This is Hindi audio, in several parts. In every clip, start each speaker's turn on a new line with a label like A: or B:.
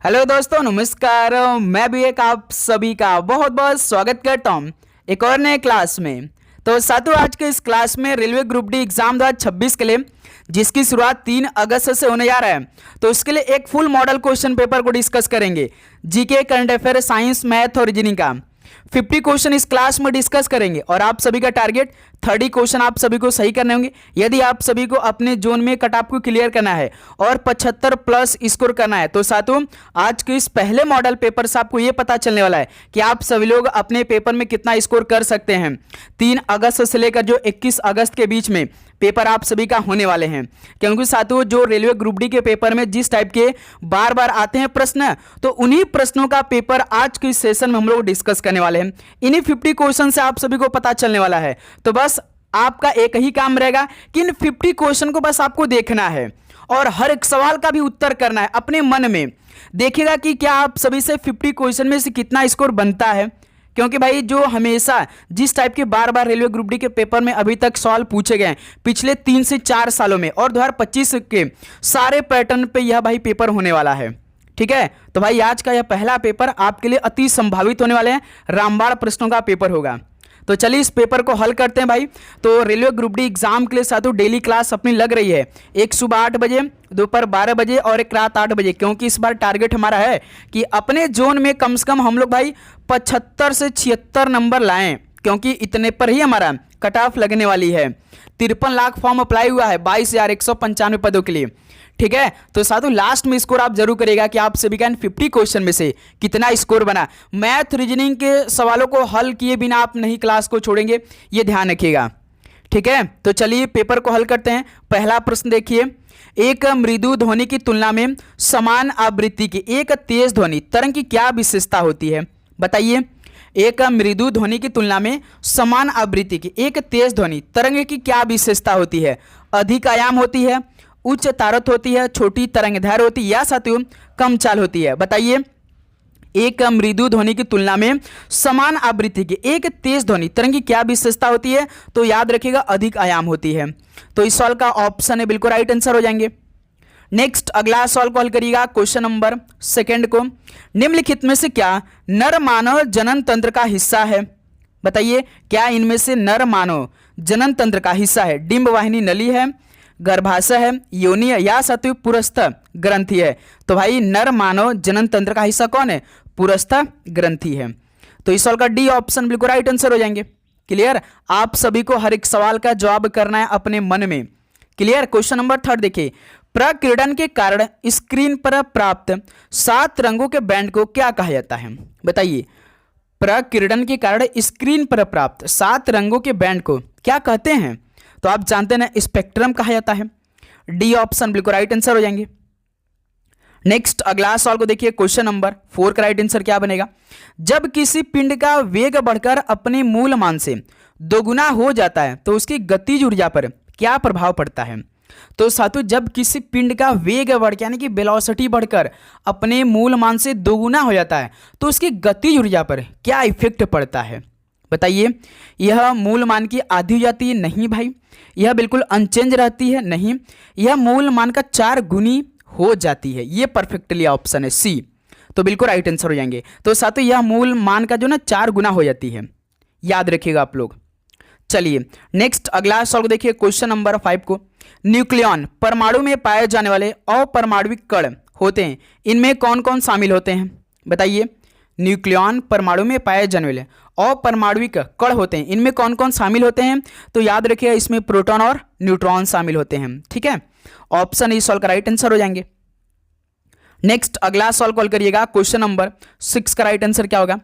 A: हेलो दोस्तों, नमस्कार। मैं भी एक आप सभी का बहुत बहुत स्वागत करता हूँ एक और नए क्लास में। तो साथियों, आज के इस क्लास में रेलवे ग्रुप डी एग्जाम 2026 के लिए जिसकी शुरुआत 3 अगस्त से होने जा रहा है, तो इसके लिए एक फुल मॉडल क्वेश्चन पेपर को डिस्कस करेंगे। GK, current affair, science, math और रीजनिंग का 50 क्वेश्चन इस क्लास में डिस्कस करेंगे और आप सभी का टारगेट 30 क्वेश्चन आप सभी को सही करने होंगे। यदि आप सभी को अपने जोन में कट ऑफ को क्लियर करना है और 75 प्लस स्कोर करना है, तो साथियों आज के इस पहले मॉडल पेपर से आपको यह पता चलने वाला है कि आप सभी लोग अपने पेपर में कितना स्कोर कर सकते हैं। 3 अगस्त से लेकर जो 21 अगस्त के बीच में पेपर आप सभी का होने वाले हैं, क्योंकि साथियों जो रेलवे ग्रुप डी के पेपर में जिस टाइप के बार बार आते हैं प्रश्न, तो उन्हीं प्रश्नों का पेपर आज के इस सेशन में हम लोग डिस्कस करने वाले हैं। इन्हीं 50 क्वेश्चन से आप सभी को पता चलने वाला है। तो बस आपका एक ही काम रहेगा कि इन 50 क्वेश्चन को बस आपको देखना है और हर एक सवाल का भी उत्तर करना है अपने मन में। देखिएगा कि क्या आप सभी से 50 क्वेश्चन में से कितना स्कोर बनता है, क्योंकि भाई जो हमेशा जिस टाइप के बार बार रेलवे ग्रुप डी के पेपर में अभी तक सवाल पूछे गए पिछले 3 से 4 सालों में और 2025 के सारे पैटर्न पे यह भाई पेपर होने वाला है। ठीक है, तो भाई आज का यह पहला पेपर आपके लिए अति संभावित होने वाले हैं, रामबाण प्रश्नों का पेपर होगा। तो चलिए इस पेपर को हल करते हैं भाई। तो रेलवे ग्रुप डी एग्जाम के लिए साथियों डेली क्लास अपनी लग रही है, एक सुबह 8 बजे, दोपहर 12 बजे और एक रात 8 बजे, क्योंकि इस बार टारगेट हमारा है कि अपने जोन में कम से कम हम लोग भाई 75 से 76 नंबर लाएं, क्योंकि इतने पर ही हमारा कट ऑफ लगने वाली है। 53 लाख फॉर्म अप्लाई हुआ है 22,195 पदों के लिए। ठीक है, तो साथियों लास्ट में स्कोर आप जरूर करिएगा कि आप सभी का 50 क्वेश्चन में से कितना स्कोर बना। मैथ रीजनिंग के सवालों को हल किए बिना आप नहीं क्लास को छोड़ेंगे, ये ध्यान रखिएगा। ठीक है, तो चलिए पेपर को हल करते हैं। पहला प्रश्न देखिए, एक मृदु ध्वनि की तुलना में समान आवृत्ति की एक तेज ध्वनि तरंग की क्या विशेषता होती है? बताइए। एक मृदु ध्वनि की तुलना में समान आवृत्ति की एक तेज ध्वनि तरंग की क्या विशेषता होती है? अधिक आयाम होती है, उच्च तारत होती है, छोटी तरंगदैर्घ्य होती है या साथियों कम चाल होती है? बताइए। एक मृदु ध्वनि की तुलना में समान आवृत्ति की एक तेज ध्वनि तरंग की क्या विशेषता होती है? तो याद रखिएगा अधिक आयाम होती है। तो इस सवाल का ऑप्शन है बिल्कुल राइट आंसर हो जाएंगे। नेक्स्ट अगला सवाल को हल करिएगा, क्वेश्चन नंबर 2 को। निम्नलिखित में से क्या नर मानव जनन तंत्र का हिस्सा है? बताइए, क्या इनमें से नर मानव जनन तंत्र का हिस्सा है? डिंब वाहिनी नली है, गर्भाशय है, योनि है या साथियों पुरस्थ ग्रंथि है? तो भाई नर मानव जनन तंत्र का हिस्सा कौन है? पुरस्थ ग्रंथि है। तो इस सवाल का डी ऑप्शन बिल्कुल राइट आंसर हो जाएंगे। क्लियर, आप सभी को हर एक सवाल का जवाब करना है अपने मन में। क्लियर। क्वेश्चन नंबर 3 देखिए, प्रकीर्णन के कारण स्क्रीन पर प्राप्त 7 रंगों के बैंड को क्या कहा जाता है? बताइए। प्रकीर्णन के कारण स्क्रीन पर प्राप्त 7 रंगों के बैंड को क्या कहते हैं? तो आप जानते हैं ना, स्पेक्ट्रम कहा जाता है। डी ऑप्शन बिल्कुल राइट आंसर हो जाएंगे। नेक्स्ट अगला सवाल को देखिए, क्वेश्चन नंबर 4 का राइट आंसर क्या बनेगा? जब किसी पिंड का वेग बढ़कर अपने मूल मान से दोगुना हो जाता है तो उसकी गतिज ऊर्जा पर क्या प्रभाव पड़ता है? तो साथियों जब किसी पिंड का वेग बढ़ यानी कि वेलोसिटी बढ़कर अपने मूल मान से दोगुना हो जाता है तो उसकी गतिज ऊर्जा पर क्या इफेक्ट पड़ता है? बताइए। यह मूल मान की आधी हो जाती है? नहीं भाई। यह बिल्कुल अनचेंज रहती है? नहीं। यह मूल मान का 4 गुनी हो जाती है। ये परफेक्टली ऑप्शन है सी, तो बिल्कुल राइट आंसर हो जाएंगे। तो साथियों यह मूल मान का जो ना 4 गुना हो जाती है, याद रखिएगा आप लोग। चलिए नेक्स्ट अगला सवाल को देखिए, क्वेश्चन नंबर 5 को। न्यूक्लियॉन परमाणु में पाए जाने वाले अपरमाणविक कण होते हैं, इनमें कौन कौन शामिल होते हैं? बताइए। न्यूक्लियॉन परमाणु में पाए जाने वाले अपरमाणविक कण होते हैं, इनमें कौन कौन शामिल होते हैं? तो याद रखिएगा इसमें प्रोटॉन और न्यूट्रॉन शामिल होते हैं। ठीक है, ऑप्शन इस सवाल का राइट आंसर हो जाएंगे। नेक्स्ट अगला सवाल कॉल करिएगा, क्वेश्चन नंबर 6 का राइट आंसर क्या होगा?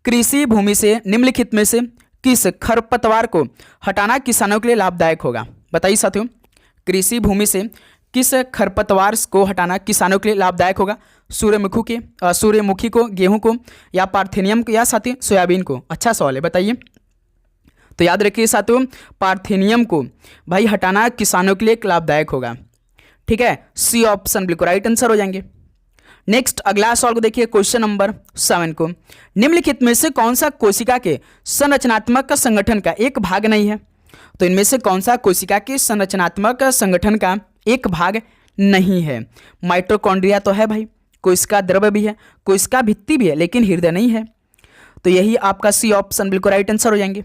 A: कृषि भूमि से निम्नलिखित में से किस खरपतवार को हटाना किसानों के लिए लाभदायक होगा? बताइए साथियों, कृषि भूमि से किस खरपतवार को हटाना किसानों के लिए लाभदायक होगा? सूर्यमुखी को, गेहूं को या पार्थेनियम को या साथियों सोयाबीन को? अच्छा सवाल है, बताइए। तो याद रखिए साथियों पार्थेनियम को भाई हटाना किसानों के लिए लाभदायक होगा। ठीक है, सी ऑप्शन बिल्कुल राइट आंसर हो जाएंगे। नेक्स्ट अगला सवाल को देखिए, क्वेश्चन नंबर 7 को। निम्नलिखित में से कौन सा कोशिका के संरचनात्मक संगठन का एक भाग नहीं है? तो इनमें से कौन सा कोशिका के संरचनात्मक संगठन का एक भाग नहीं है? माइटोकॉन्ड्रिया तो है भाई, कोशिका द्रव भी है, कोशिका भित्ति भी है, लेकिन हृदय नहीं है। तो यही आपका सी ऑप्शन बिल्कुल राइट आंसर हो जाएंगे।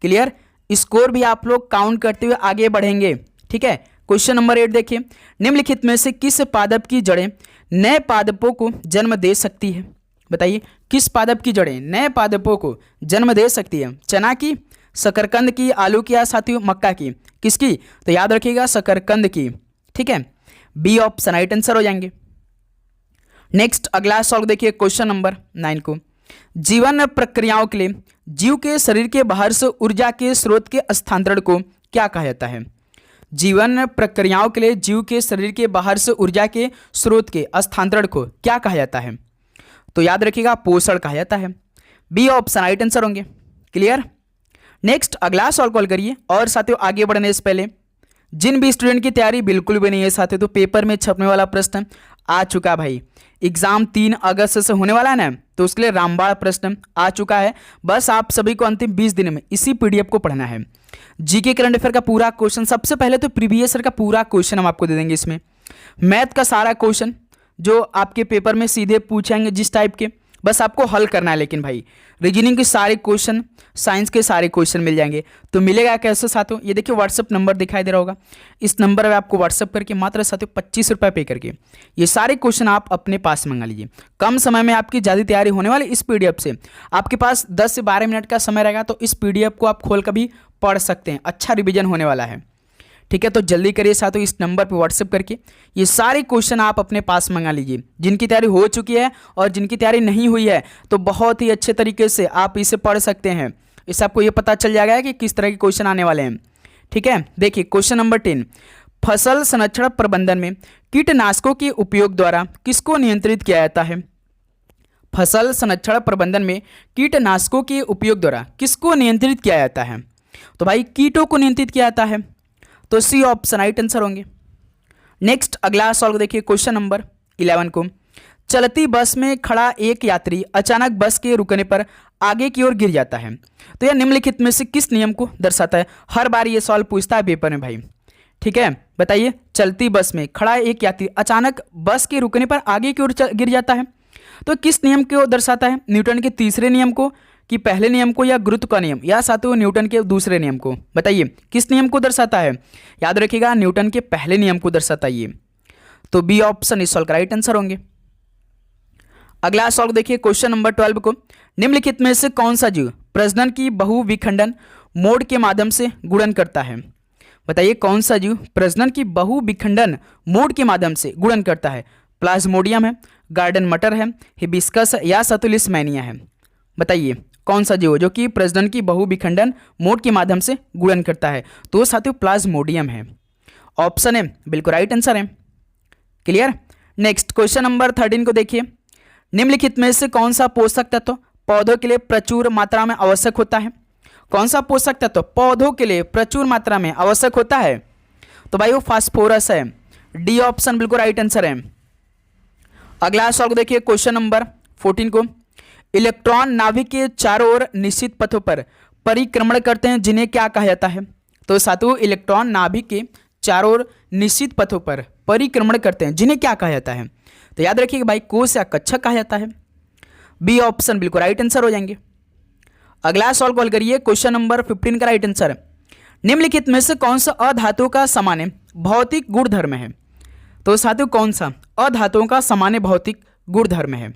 A: क्लियर। स्कोर भी आप लोग काउंट करते हुए आगे बढ़ेंगे। ठीक है, क्वेश्चन नंबर 8 देखिए, निम्नलिखित में से किस पादप की जड़ें नए पादपों को जन्म दे सकती है? बताइए, किस पादप की जड़ें नए पादपों को जन्म दे सकती है? चना की, शकरकंद की, आलू की या साथियों मक्का की? किसकी? तो याद रखिएगा शकरकंद की। ठीक है, बी ऑप्शन राइट आंसर हो जाएंगे। नेक्स्ट अगला सवाल देखिए, क्वेश्चन नंबर 9 को, जीवन प्रक्रियाओं के लिए जीव के शरीर के बाहर से ऊर्जा के स्रोत के स्थानांतरण को क्या कहा जाता है? जीवन प्रक्रियाओं के लिए जीव के शरीर के बाहर से ऊर्जा के स्रोत के स्थानांतरण को क्या कहा जाता है? तो याद रखिएगा पोषण कहा जाता है। बी ऑप्शन राइट आंसर होंगे। क्लियर। नेक्स्ट अगला सवाल कॉल करिए। और साथियों आगे बढ़ने से पहले जिन भी स्टूडेंट की तैयारी बिल्कुल भी नहीं है साथियों, तो पेपर में छपने वाला प्रश्न आ चुका भाई। एग्जाम 3 अगस्त से होने वाला है ना, तो उसके लिए रामबाण प्रश्न आ चुका है। बस आप सभी को अंतिम 20 दिन में इसी पीडीएफ को पढ़ना है। जीके करंट अफेयर का पूरा क्वेश्चन, सबसे पहले तो प्रीवियस ईयर का पूरा क्वेश्चन हम आपको दे देंगे। इसमें मैथ का सारा क्वेश्चन जो आपके पेपर में सीधे पूछेंगे जिस टाइप के, बस आपको हल करना है। लेकिन भाई रीजनिंग के सारे क्वेश्चन, साइंस के सारे क्वेश्चन मिल जाएंगे। तो मिलेगा कैसे साथियों? ये देखिए व्हाट्सअप नंबर दिखाई दे रहा होगा, इस नंबर पे आपको व्हाट्सअप करके मात्र साथियों 25 रुपये पे करके ये सारे क्वेश्चन आप अपने पास मंगा लीजिए। कम समय में आपकी ज़्यादा तैयारी होने वाली इस पीडीएफ से। आपके पास 10 से 12 मिनट का समय रहेगा, तो इस पीडीएफ को आप खोल कर भी पढ़ सकते हैं। अच्छा रिविजन होने वाला है। ठीक है, तो जल्दी करिए साथियों, इस नंबर पे व्हाट्सएप करके ये सारे क्वेश्चन आप अपने पास मंगा लीजिए। जिनकी तैयारी हो चुकी है और जिनकी तैयारी नहीं हुई है, तो बहुत ही अच्छे तरीके से आप इसे पढ़ सकते हैं। इससे आपको ये पता चल जाएगा कि किस तरह के क्वेश्चन आने वाले हैं। ठीक है, देखिए क्वेश्चन नंबर 10, फसल संरक्षण प्रबंधन में कीटनाशकों के उपयोग द्वारा किसको नियंत्रित किया जाता है? फसल संरक्षण प्रबंधन में कीटनाशकों के उपयोग द्वारा किसको नियंत्रित किया जाता है? तो भाई कीटों को नियंत्रित किया जाता है। तो सी ऑप्शन राइट आंसर होंगे। नेक्स्ट अगला सवाल देखिए, क्वेश्चन नंबर 11 को, चलती बस में खड़ा एक यात्री अचानक बस के रुकने पर आगे की ओर गिर जाता है। तो यह निम्नलिखित में से किस नियम को दर्शाता है? हर बार ये सवाल पूछता है पेपर में भाई। ठीक है, बताइए, चलती बस में खड़ा एक यात्री अचानक बस के रुकने पर आगे की ओर गिर जाता है, तो किस नियम को दर्शाता है? न्यूटन के तीसरे नियम को, कि पहले नियम को, या गुरुत्व का नियम, या साथियों न्यूटन के दूसरे नियम को? बताइए किस नियम को दर्शाता है? याद रखिएगा न्यूटन के पहले नियम को दर्शाता है ये। तो बी ऑप्शन इस सवाल का राइट आंसर होंगे। अगला सवाल देखिए, क्वेश्चन नंबर 12 को, निम्नलिखित में से कौन सा जीव प्रजनन की बहुविखंडन मोड के माध्यम से गुणन करता है? बताइए कौन सा जीव प्रजनन की बहुविखंडन मोड के माध्यम से गुणन करता है? प्लाज्मोडियम है, गार्डन मटर है, हिबिस्कस या सतुलिस्मैनिया है? बताइए कौन सा जीव जो कि प्रजनन की बहुविखंडन मोड के माध्यम से गुणन करता है? तो साथियों प्लाज्मोडियम है। ऑप्शन है बिल्कुल राइट आंसर है। क्लियर। नेक्स्ट क्वेश्चन नंबर 13 को देखिए, निम्नलिखित में से कौन सा पोषक तत्व पौधों के लिए प्रचुर मात्रा में आवश्यक होता है? कौन सा पोषक तत्व पौधों के लिए प्रचुर मात्रा में आवश्यक होता है? तो भाई वो फास्फोरस है। डी ऑप्शन बिल्कुल राइट आंसर है। अगला सवाल को देखिए, क्वेश्चन नंबर 14 को, इलेक्ट्रॉन नाभिक के चारों ओर निश्चित पथों पर परिक्रमण करते हैं, जिन्हें क्या कहा जाता है? तो साथियों इलेक्ट्रॉन नाभिक के चारों ओर निश्चित पथों पर परिक्रमण करते हैं, जिन्हें क्या कहा जाता है? तो याद रखिएगा भाई कोश या कक्षक कहा जाता है। बी ऑप्शन बिल्कुल राइट आंसर हो जाएंगे। अगला सवाल कॉल करिए, क्वेश्चन नंबर 15 का राइट आंसर, निम्नलिखित में से कौन सा अधातुओं का सामान्य भौतिक गुणधर्म है? तो साथियों कौन सा अधातुओं का सामान्य भौतिक गुणधर्म है?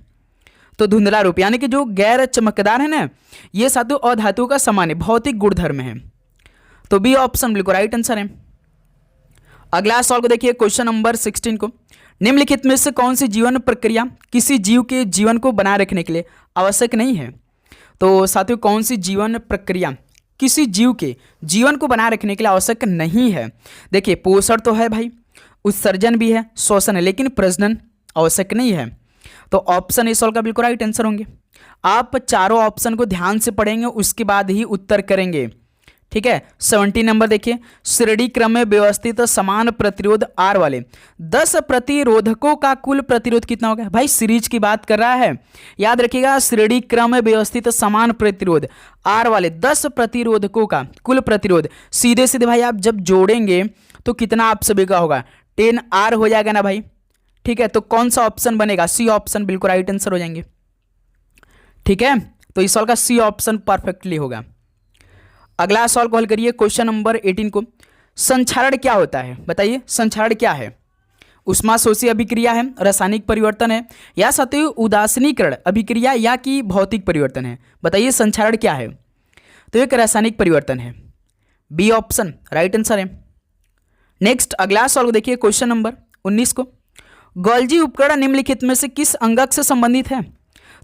A: तो धुंधला रूप, यानी कि जो गैर चमकदार है ना, ये साथियों अधातुओं का सामान्य भौतिक गुणधर्म है। तो बी ऑप्शन बिल्कुल राइट आंसर है। अगला सवाल को देखिए, क्वेश्चन नंबर 16 को, निम्नलिखित में से कौन सी जीवन प्रक्रिया किसी जीव के जीवन को बनाए रखने के लिए आवश्यक नहीं है? तो साथियों कौन सी जीवन प्रक्रिया किसी जीव के जीवन को बनाए रखने के लिए आवश्यक नहीं है? देखिए पोषण तो है भाई, उत्सर्जन भी है, श्वसन है, लेकिन प्रजनन आवश्यक नहीं है। तो ऑप्शन इस सवाल का बिल्कुल राइट आंसर होंगे। आप चारों ऑप्शन को ध्यान से पढ़ेंगे, उसके बाद ही उत्तर करेंगे। ठीक है, 17 नंबर देखिए, श्रेणी क्रम में व्यवस्थित समान प्रतिरोध आर वाले 10 प्रतिरोधकों का कुल प्रतिरोध कितना होगा? भाई सीरीज की बात कर रहा है, याद रखिएगा श्रेणी क्रम में व्यवस्थित समान प्रतिरोध आर वाले 10 प्रतिरोधकों का कुल प्रतिरोध सीधे सीधे भाई आप जब जोड़ेंगे तो कितना आप सभी का होगा? 10R हो जाएगा ना भाई। ठीक है, तो कौन सा ऑप्शन बनेगा? सी ऑप्शन बिल्कुल राइट आंसर हो जाएंगे। ठीक है, तो इस सवाल का सी ऑप्शन परफेक्टली होगा। अगला सवाल को हल करिए, क्वेश्चन नंबर 18 को। संक्षारण क्या होता है? बताइए, संक्षारण क्या है? ऊष्माशोषी अभिक्रिया है, रासायनिक परिवर्तन है, या सतही उदासीनीकरण अभिक्रिया या कि भौतिक परिवर्तन है? बताइए संक्षारण क्या है? तो एक रासायनिक परिवर्तन है, बी ऑप्शन राइट आंसर है। नेक्स्ट अगला सवाल को देखिए, क्वेश्चन नंबर 19 को। गोल्जी उपकरण निम्नलिखित में से किस अंगक से संबंधित है?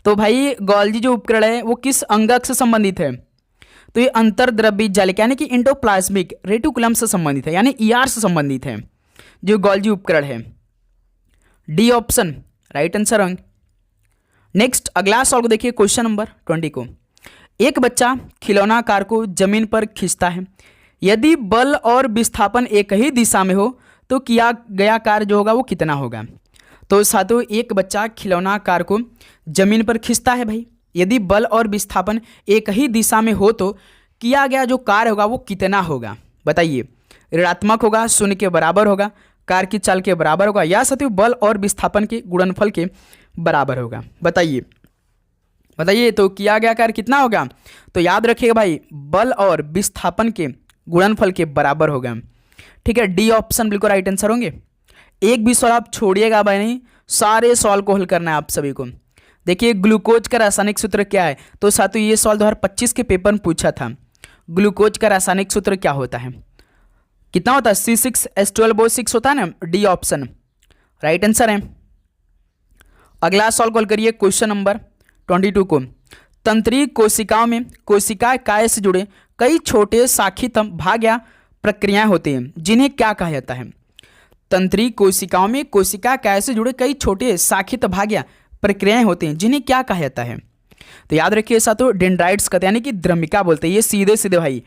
A: तो भाई गोल्जी जो उपकरण है वो किस अंगक से संबंधित है? तो ये अंतर्द्रव्य जालिका यानी कि इंडोप्लाज्मिक रेटिकुलम से संबंधित है, यानी ईआर से संबंधित है जो गोल्जी उपकरण है। डी ऑप्शन राइट आंसर होंगे। नेक्स्ट अगला सवाल को देखिए, क्वेश्चन नंबर 20 को। एक बच्चा खिलौना कार को जमीन पर खींचता है, यदि बल और विस्थापन एक ही दिशा में हो तो किया गया कार्य जो होगा वो कितना होगा? तो साथियों एक बच्चा खिलौना कार को जमीन पर खींचता है भाई, यदि बल और विस्थापन एक ही दिशा में हो तो किया गया जो कार्य होगा वो कितना होगा? बताइए, ऋणात्मक होगा, शून्य के बराबर होगा, कार की चाल के बराबर होगा, या साथियों बल और विस्थापन के गुणनफल के बराबर होगा? बताइए बताइए, तो किया गया कार्य कितना होगा? तो याद रखिएगा भाई, बल और विस्थापन के गुणनफल के बराबर होगा। ठीक है, डी ऑप्शन बिल्कुल राइट आंसर होंगे। एक भी सवाल आप छोड़िएगा भाई नहीं, सारे सवाल को हल करना है आप सभी को। देखिए ग्लूकोज का रासायनिक सूत्र क्या है? तो साथियों ये सवाल 2025 के पेपर में पूछा था। ग्लूकोज का रासायनिक सूत्र क्या होता है? कितना होता है? C6H12O6 होता है ना, डी ऑप्शन राइट आंसर है। अगला सवाल कॉल करिए, क्वेश्चन नंबर 22 को। तंत्रीय कोशिकाओं में कोशिका काय से जुड़े कई छोटे शाखित भाग या प्रक्रियाएं होती हैं, जिन्हें क्या कहा जाता है? तंत्रीय कोशिकाओं में कोशिका काय से जुड़े कई छोटे शाखित भाग या प्रक्रियाएं होती हैं, जिन्हें क्या कहा जाता है? तो याद रखिए साथियों, डेंड्राइट्स कहते हैं, यानी कि द्रमिका बोलते हैं। ये सीधे सीधे भाई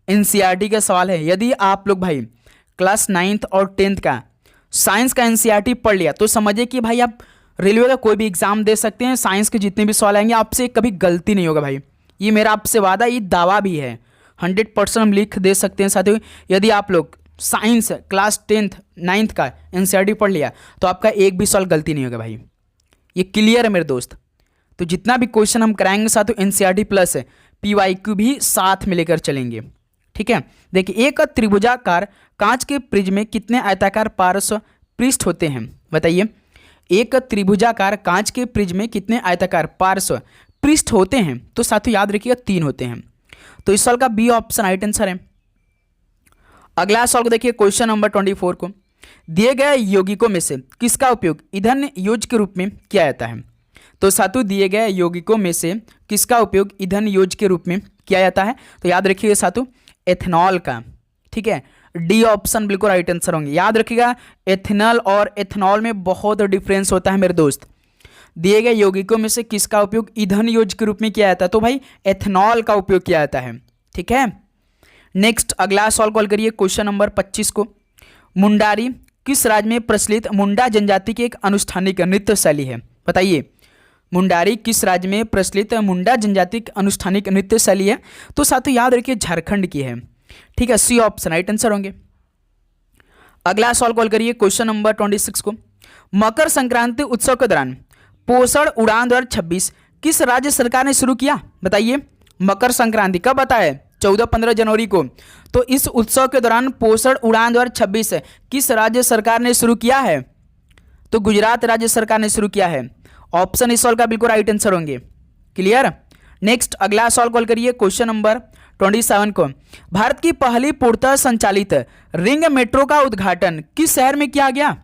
A: एनसीईआरटी का सवाल है। यदि आप लोग भाई क्लास 9th और 10th का साइंस का एनसीईआरटी पढ़ लिया तो समझिए कि भाई आप रेलवे का कोई भी एग्जाम दे सकते हैं। साइंस के जितने भी सवाल आएंगे आपसे कभी गलती नहीं होगा भाई, ये मेरा आपसे वादा, ये दावा भी है। 100% हम लिख दे सकते हैं साथियों। यदि आप लोग साइंस क्लास 10th 9th का एनसीईआरटी पढ़ लिया तो आपका एक भी सवाल गलती नहीं होगा भाई, ये क्लियर है मेरे दोस्त। तो जितना भी क्वेश्चन हम कराएंगे साथियों एनसीईआरटी प्लस पीवाईक्यू भी साथ में लेकर चलेंगे। ठीक है, देखिए एक त्रिभुजाकार कांच के प्रिज्म में कितने आयताकार पार्श्व पृष्ठ होते हैं? बताइए, एक त्रिभुजाकार कांच के प्रिज्म में कितने आयताकार पार्श्व पृष्ठ होते हैं? तो साथियों याद रखिएगा 3 होते हैं। तो इस सवाल का बी ऑप्शन राइट आंसर है। अगला सवाल को देखिए, क्वेश्चन नंबर 24 को। दिए गए यौगिकों में से किसका उपयोग ईंधन योज के रूप में किया जाता है? तो साथियों दिए गए यौगिकों में से किसका उपयोग ईंधन योज के रूप में किया जाता है? तो याद रखिएगा साथियों एथेनॉल का। ठीक है, डी ऑप्शन बिल्कुल राइट आंसर होंगे। याद रखिएगा एथेनॉल और एथेनॉल में बहुत डिफरेंस होता है मेरे दोस्त। दिए गए यौगिकों में से किसका उपयोग ईंधन योज के रूप में किया जाता है? तो भाई एथेनॉल का उपयोग किया जाता है। ठीक है, नेक्स्ट अगला सवाल कॉल करिए, क्वेश्चन नंबर 25 को। मुंडारी किस राज्य में प्रचलित मुंडा जनजाति की एक अनुष्ठानिक नृत्य शैली है? बताइए, मुंडारी किस राज्य में प्रचलित मुंडा जनजाति की अनुष्ठानिक नृत्य शैली है? तो साथियों याद रखिए झारखंड की है। ठीक है, सी ऑप्शन राइट आंसर होंगे। अगला सवाल कॉल करिए, क्वेश्चन नंबर 26 को। मकर संक्रांति उत्सव के दौरान पोषण उड़ान 2026 किस राज्य सरकार ने शुरू किया? बताइए, मकर संक्रांति कब बताए? 14-15 जनवरी को। तो इस उत्सव के दौरान पोषण उड़ान 2026 किस राज्य सरकार ने शुरू किया है? तो गुजरात राज्य सरकार ने शुरू किया है। ऑप्शन इस सवाल का बिल्कुल राइट आंसर होंगे। क्लियर। नेक्स्ट अगला सवाल कॉल करिए, क्वेश्चन नंबर 27 को। भारत की पहली पूर्णतः संचालित रिंग मेट्रो का उद्घाटन किस शहर में किया गया?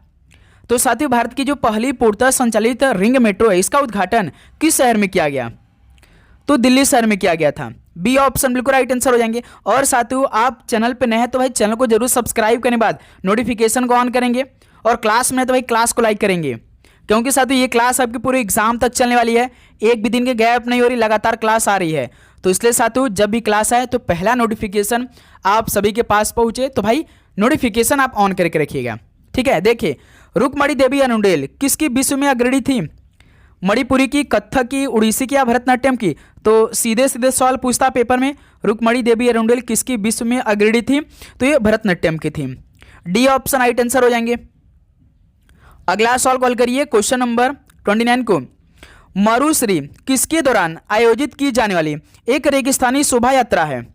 A: तो साथियों भारत की जो पहली पूर्णतः संचालित रिंग मेट्रो है इसका उद्घाटन किस शहर में किया गया? तो दिल्ली शहर में किया गया था। बी ऑप्शन बिल्कुल राइट आंसर हो जाएंगे। और साथियों आप चैनल पे नए हैं तो भाई चैनल को जरूर सब्सक्राइब करने के बाद नोटिफिकेशन को ऑन करेंगे, और क्लास में तो भाई क्लास को लाइक करेंगे, क्योंकि साथियों ये क्लास आपकी पूरे एग्जाम तक चलने वाली है। एक भी दिन के गैप नहीं हो रही, लगातार क्लास आ रही है। तो इसलिए साथियों जब भी क्लास आए तो पहला नोटिफिकेशन आप सभी के पास पहुंचे, तो भाई नोटिफिकेशन आप ऑन करके रखिएगा। ठीक है, देखिए रुक्मणी देवी अरुंडेल किसकी विश्व में अग्रणी थी? मणिपुरी की, कथक की, उड़ीसी की या भरतनाट्यम की? तो सीधे सीधे सवाल पूछता पेपर में, रुक्मणी देवी अरुंडेल किसकी विश्व में अग्रणी थी? तो ये भरतनाट्यम की थी। डी ऑप्शन राइट आंसर हो जाएंगे। अगला सवाल कॉल करिए क्वेश्चन नंबर 29 को। मरुश्री किसके दौरान आयोजित की जाने वाली एक रेगिस्तानी शोभा यात्रा है?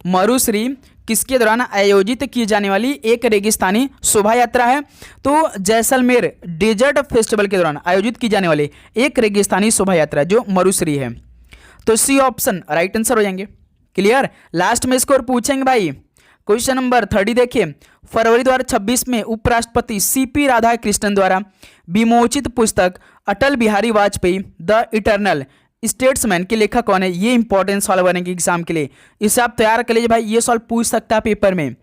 A: मरुश्री किसके दौरान आयोजित की जाने वाली एक रेगिस्तानी शोभा यात्रा है? तो जैसलमेर डेजर्ट फेस्टिवल के दौरान आयोजित की जाने वाली एक रेगिस्तानी शोभा यात्रा जो मरुश्री है। तो सी ऑप्शन राइट आंसर हो जाएंगे। क्लियर। लास्ट में स्कोर पूछेंगे भाई। क्वेश्चन नंबर 30 देखिए, फरवरी 2026 में उपराष्ट्रपति सीपी राधाकृष्णन द्वारा विमोचित पुस्तक Atal Bihari Vajpayee the eternal statesman के लेखक कौन है? ये इंपॉर्टेंट सवाल बनेंगे एग्जाम के लिए, इसे आप तैयार कर लीजिए भाई। ये सवाल पूछ सकता है पेपर में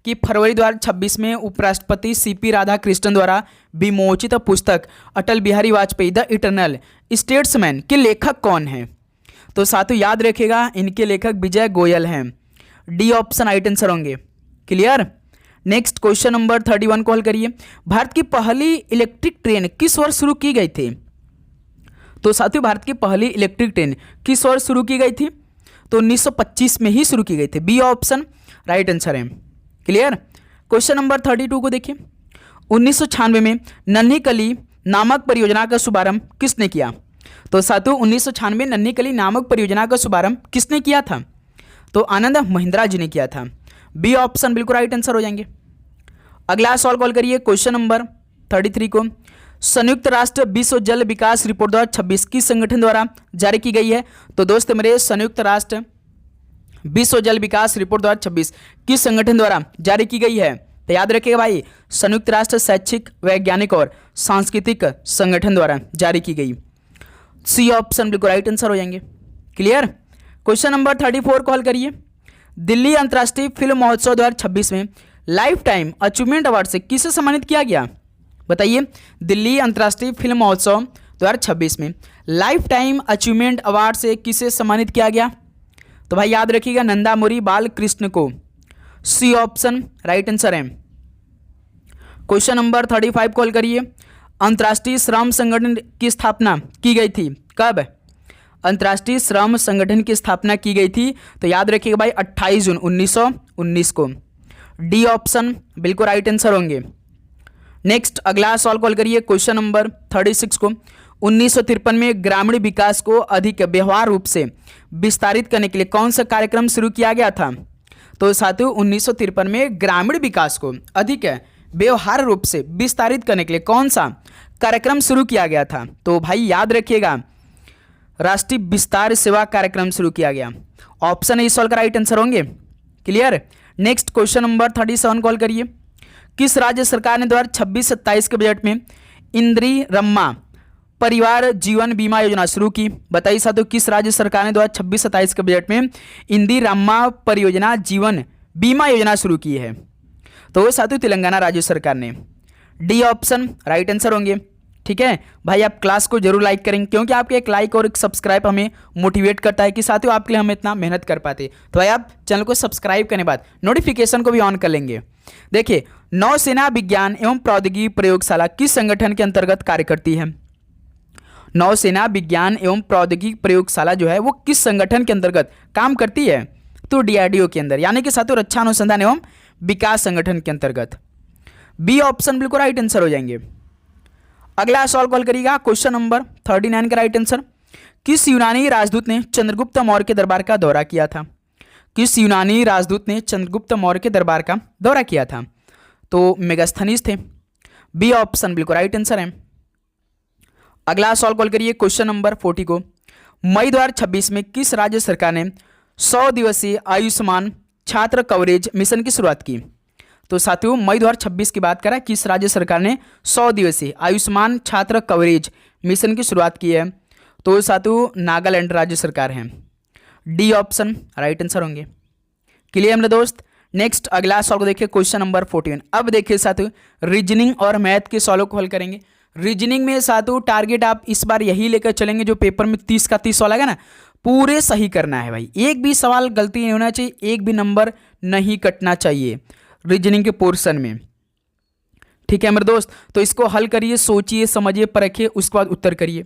A: कि फरवरी 2026 में उपराष्ट्रपति सीपी राधाकृष्णन द्वारा विमोचित पुस्तक Atal Bihari Vajpayee the eternal statesman के लेखक कौन है? तो साथियों याद रखिएगा, इनके लेखक विजय गोयल हैं। डी ऑप्शन राइट आंसर होंगे। Clear. Next question number 31 call करिए। भारत की पहली इलेक्ट्रिक ट्रेन किस वर्ष शुरू की गई थी? तो साथियों भारत की पहली इलेक्ट्रिक ट्रेन किस वर्ष शुरू की गई थी? तो 1925 में ही शुरू की गई थी। बी ऑप्शन राइट आंसर है। क्लियर। क्वेश्चन नंबर 32 को देखिए, 1996 में नन्ही कली नामक परियोजना का शुभारंभ किसने किया? तो साथियों 1996 नन्ही कली नामक परियोजना का शुभारंभ किसने किया था? तो आनंद महिंद्रा जी ने किया था। बी ऑप्शन बिल्कुल राइट आंसर हो जाएंगे। अगला सवाल कॉल करिए क्वेश्चन नंबर 33 को। संयुक्त राष्ट्र विश्व जल विकास रिपोर्ट 2026 किस संगठन द्वारा जारी की गई है? तो दोस्त मेरे संयुक्त राष्ट्र विश्व जल विकास रिपोर्ट 2026 किस संगठन द्वारा जारी की गई है? तो याद रखिएगा भाई, संयुक्त राष्ट्र शैक्षिक वैज्ञानिक और सांस्कृतिक संगठन द्वारा जारी की गई। सी ऑप्शन बिल्कुल राइट आंसर हो जाएंगे। क्लियर। क्वेश्चन नंबर 34 कॉल करिए। दिल्ली अंतर्राष्ट्रीय फिल्म महोत्सव 2026 में लाइफ टाइम अचीवमेंट अवार्ड से किसे सम्मानित किया गया? बताइए, दिल्ली अंतर्राष्ट्रीय फिल्म महोत्सव 2026 में लाइफ टाइम अचीवमेंट अवार्ड से किसे सम्मानित किया गया? तो भाई याद रखिएगा, नंदामुरी बालकृष्ण को। सी ऑप्शन राइट आंसर है। क्वेश्चन नंबर 35 कॉल करिए। अंतर्राष्ट्रीय श्रम संगठन की स्थापना की गई थी कब? अंतर्राष्ट्रीय श्रम संगठन की स्थापना की गई थी, तो याद रखिएगा भाई 28 जून 1919 को। डी ऑप्शन बिल्कुल राइट आंसर होंगे। नेक्स्ट अगला सवाल कॉल करिए क्वेश्चन नंबर 36 को। 1953 में ग्रामीण विकास को अधिक व्यवहार रूप से विस्तारित करने के लिए कौन सा कार्यक्रम शुरू किया गया था? तो साथियों 1953 में ग्रामीण विकास को अधिक व्यवहार रूप से विस्तारित करने के लिए कौन सा कार्यक्रम शुरू किया गया था? तो भाई याद रखिएगा, राष्ट्रीय विस्तार सेवा कार्यक्रम शुरू किया गया। ऑप्शन इस सवाल का राइट आंसर होंगे। Clear. Next question number 37 call करिए। किस राज्य सरकार ने 2026-27 के बजट में इंदिरा रम्मा परिवार जीवन बीमा योजना शुरू की? बताइए साथियों, किस राज्य सरकार ने 2026-27 के बजट में इंदिरा रम्मा परियोजना जीवन बीमा योजना शुरू की है? तो साथियों तेलंगाना राज्य सरकार ने। डी ऑप्शन राइट आंसर होंगे। ठीक है भाई, आप क्लास को जरूर लाइक करेंगे, क्योंकि आपके एक लाइक और एक सब्सक्राइब हमें मोटिवेट करता है कि साथियों आपके लिए हम इतना मेहनत कर पाते। तो भाई आप चैनल को सब्सक्राइब करने के बाद नोटिफिकेशन को भी ऑन कर लेंगे। देखिए, नौसेना विज्ञान एवं प्रौद्योगिकी प्रयोगशाला किस संगठन के अंतर्गत कार्य करती है? नौसेना विज्ञान एवं प्रौद्योगिकी प्रयोगशाला जो है वो किस संगठन के अंतर्गत काम करती है? तो DRDO के अंदर, यानी कि साथियों रक्षा अनुसंधान एवं विकास संगठन के अंतर्गत। बी ऑप्शन बिल्कुल राइट आंसर हो जाएंगे। अगला सवाल कॉल करिएगा क्वेश्चन नंबर 39 का राइट आंसर। किस यूनानी राजदूत ने चंद्रगुप्त मौर्य के दरबार का दौरा किया था? किस यूनानी राजदूत ने चंद्रगुप्त मौर्य के दरबार का दौरा किया था? तो मेगास्थनीज थे। बी ऑप्शन बिल्कुल राइट आंसर है। अगला सवाल कॉल करिए क्वेश्चन नंबर 40 को। मई 2026 में किस राज्य सरकार ने 100 दिवसीय आयुष्मान छात्र कवरेज मिशन की शुरुआत की? तो साथियों मई 2026 की बात करें, किस राज्य सरकार ने 100 दिवसीय आयुष्मान छात्र कवरेज मिशन की शुरुआत की है? तो साथियों नागालैंड राज्य सरकार है। डी ऑप्शन राइट आंसर होंगे। क्लियर मेरे दोस्त। नेक्स्ट अगला सवाल को देखिए क्वेश्चन नंबर 41। अब देखिए साथियों रीजनिंग और मैथ के सवालों को हल करेंगे। रीजनिंग में साथियों टारगेट आप इस बार यही लेकर चलेंगे, जो पेपर में 30 का 30 सवाल आएगा ना, पूरे सही करना है भाई। एक भी सवाल गलती नहीं होना चाहिए, एक भी नंबर नहीं कटना चाहिए रीजनिंग के पोर्शन में। ठीक है मेरे दोस्त, तो इसको हल करिए, सोचिए, समझिए, परखिए, उसके बाद उत्तर करिए।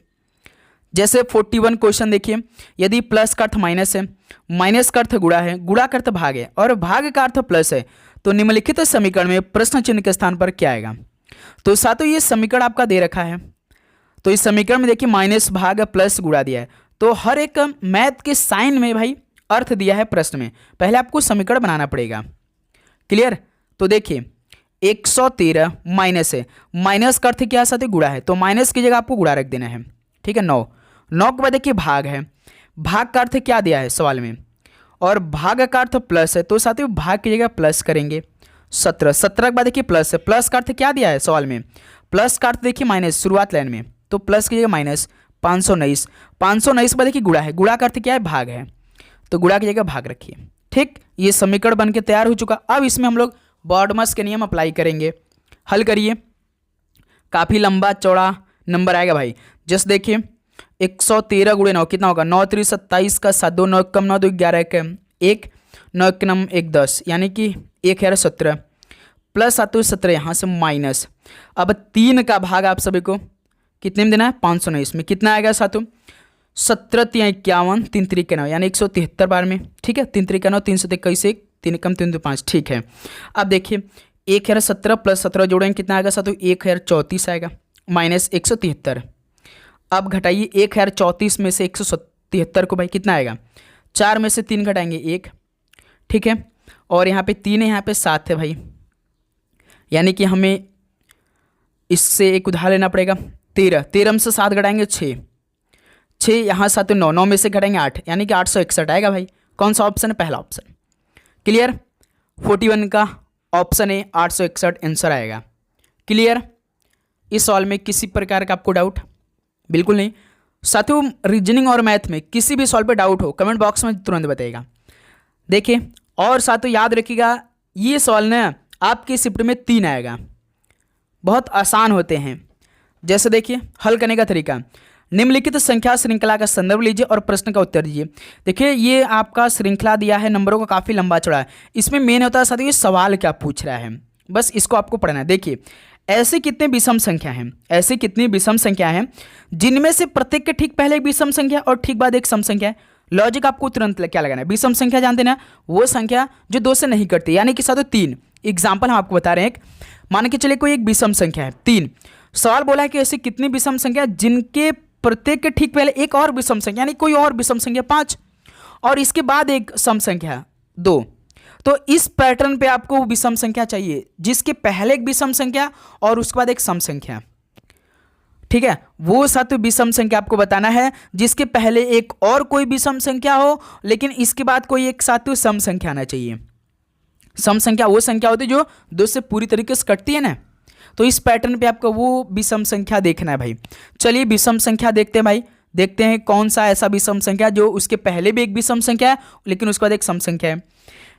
A: जैसे 41 क्वेश्चन देखिए, यदि प्लस का अर्थ माइनस है, माइनस का अर्थ गुणा है, गुणा का अर्थ भाग है और भाग का अर्थ प्लस है, तो निम्नलिखित समीकरण में प्रश्न चिन्ह के स्थान पर क्या आएगा? तो सातों ये समीकरण आपका दे रखा है, तो इस समीकरण में देखिए माइनस भाग प्लस गुणा दिया है, तो हर एक मैथ के साइन में भाई अर्थ दिया है प्रश्न में, पहले आपको समीकरण बनाना पड़ेगा। क्लियर? तो देखिए 113 माइनस है, माइनस का अर्थ क्या है साथ ही गुणा है, तो माइनस की जगह आपको गुणा रख देना है। ठीक है, 9 9 के बाद देखिए भाग है, भाग का अर्थ क्या दिया है सवाल में, और भाग का अर्थ प्लस है, तो साथ ही भाग की जगह प्लस करेंगे। 17 17 के बाद देखिए प्लस है, प्लस का अर्थ क्या दिया है सवाल में, प्लस का अर्थ देखिए माइनस शुरुआत लाइन में, तो प्लस की जगह माइनस। 519 519 के बाद देखिए गुणा है, गुणा का अर्थ क्या है भाग है, तो गुणा की जगह भाग रखिए। ठीक, ये समीकरण बन के तैयार हो चुका। अब इसमें हम लोग बॉडमस के नियम अप्लाई करेंगे। हल करिए, काफ़ी लंबा चौड़ा नंबर आएगा भाई। जस्ट देखिए 113 गुणे 9 कितना होगा, 9 3 27 का 7 2 9 कम 9 2 11 का 1 9 के नम 1 10 यानी कि 1 है 17 प्लस 7 17 यहाँ से माइनस। अब 3 का भाग आप सभी को कितने में देना है, 519 में कितना आएगा सातों, 17 3 51 3 3 9 यानी 173 बार में। ठीक है, 3 3 9 321 1 3 कम 3 2 5। ठीक है, अब देखिए 1,17 प्लस 17 जोड़ेंगे कितना आएगा सातों, 1,034 आएगा माइनस 173। अब घटाइए 1,034 में से 177 को भाई कितना आएगा, 4 में से 3 घटाएंगे 1। ठीक है, और यहाँ पे 3 है, यहाँ पे 7 है भाई, यानी कि हमें इससे एक उधार लेना पड़ेगा। 13 13 में से 7 घटाएंगे 6 6 यहाँ 7 9 9 में से घटाएंगे 8 यानी कि 861 आएगा भाई। कौन सा ऑप्शन है, पहला ऑप्शन। क्लियर? 41 का ऑप्शन है 861 आंसर आएगा। क्लियर? इस सवाल में किसी प्रकार का आपको डाउट बिल्कुल नहीं। साथियों रीजनिंग और मैथ में किसी भी सवाल पे डाउट हो कमेंट बॉक्स में तुरंत बताइएगा। देखिए और साथियों याद रखिएगा ये सवाल ना आपके शिफ्ट में 3 आएगा, बहुत आसान होते हैं। जैसे देखिए हल करने का तरीका, निम्नलिखित संख्या श्रृंखला का संदर्भ लीजिए और प्रश्न का उत्तर दीजिए। देखिए ये आपका श्रृंखला दिया है, नंबरों का काफ़ी लंबा चौड़ा है, इसमें मेन होता है साथियों ये सवाल क्या पूछ रहा है, बस इसको आपको पढ़ना है। देखिए ऐसे कितने विषम संख्या हैं, ऐसे कितनी विषम संख्या हैं जिनमें से प्रत्येक के ठीक पहले एक विषम संख्या और ठीक बाद एक सम संख्या है। लॉजिक आपको तुरंत क्या लगाना है, विषम संख्या जानते ना, वो संख्या जो 2 से नहीं कटती, यानी कि साथियों 3। एग्जाम्पल हम आपको बता रहे हैं, एक मान के चलिए कोई एक विषम संख्या है 3, सवाल बोला है कि ऐसी कितनी विषम संख्या जिनके प्रत्येक के ठीक पहले एक और विषम संख्या यानी कोई और विषम संख्या 5 और इसके बाद एक सम संख्या 2। तो इस पैटर्न पे आपको विषम संख्या चाहिए जिसके पहले एक विषम संख्या और उसके बाद एक सम संख्या। ठीक है, वो साथ विषम संख्या आपको बताना है जिसके पहले एक और कोई विषम संख्या हो लेकिन इसके बाद कोई एक साथ सम संख्या आना चाहिए। सम संख्या वो संख्या होती है जो 2 से पूरी तरीके से कटती है ना, तो इस पैटर्न पे आपको वो विषम संख्या देखना है भाई। चलिए विषम संख्या देखते हैं भाई, देखते हैं कौन सा ऐसा विषम संख्या जो उसके पहले भी एक विषम संख्या है लेकिन उसके बाद एक सम संख्या है।